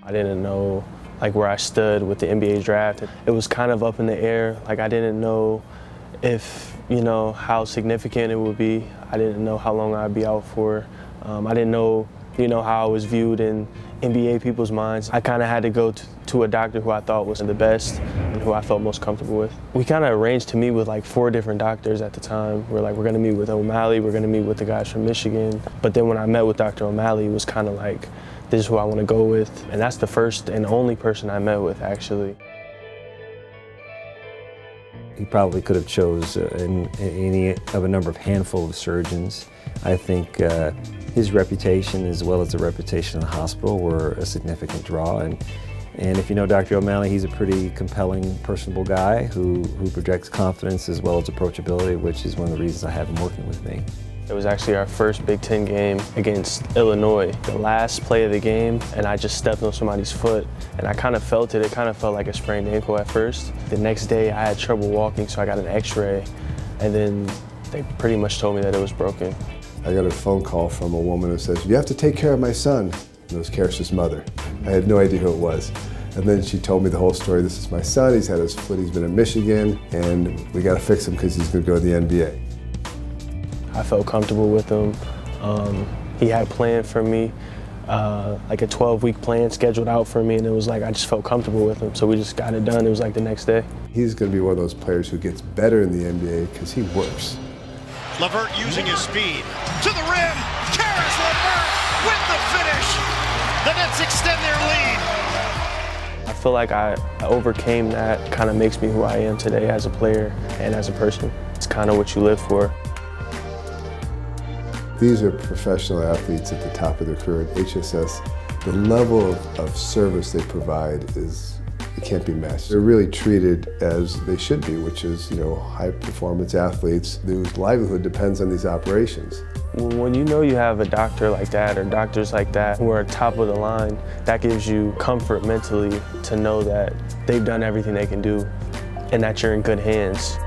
I didn't know like where I stood with the NBA draft. It was kind of up in the air. Like I didn't know if, how significant it would be. I didn't know how long I'd be out for. I didn't know, how I was viewed in NBA people's minds. I kind of had to go to a doctor who I thought was the best and who I felt most comfortable with. We kind of arranged to meet with like 4 different doctors at the time. We're going to meet with O'Malley, we're going to meet with the guys from Michigan. But then when I met with Dr. O'Malley, it was kind of like, this is who I want to go with. And that's the first and only person I met with, actually. He probably could have chose any of a number of handful of surgeons. I think his reputation as well as the reputation of the hospital were a significant draw. And if you know Dr. O'Malley, he's a pretty compelling, personable guy who projects confidence as well as approachability, which is one of the reasons I have him working with me. It was actually our first Big Ten game against Illinois. The last play of the game, and I just stepped on somebody's foot, and I kind of felt it. It kind of felt like a sprained ankle at first. The next day, I had trouble walking, so I got an x-ray, and then they pretty much told me that it was broken. I got a phone call from a woman who says, "You have to take care of my son." And it was Caris' mother. I had no idea who it was. And then she told me the whole story. This is my son, he's had his foot, he's been in Michigan, and we got to fix him because he's going to go to the NBA. I felt comfortable with him. He had planned for me, like a 12-week plan scheduled out for me, and it was like I just felt comfortable with him. So we just got it done. It was like the next day. He's going to be one of those players who gets better in the NBA because he works. LeVert using his speed to the rim. Caris LeVert with the finish. The Nets extend their lead. I feel like I overcame that. Kind of makes me who I am today as a player and as a person. It's kind of what you live for. These are professional athletes at the top of their career at HSS. The level of service they provide it can't be matched. They're really treated as they should be, which is, high performance athletes whose livelihood depends on these operations. When you know you have a doctor like that or doctors like that who are top of the line, that gives you comfort mentally to know that they've done everything they can do and that you're in good hands.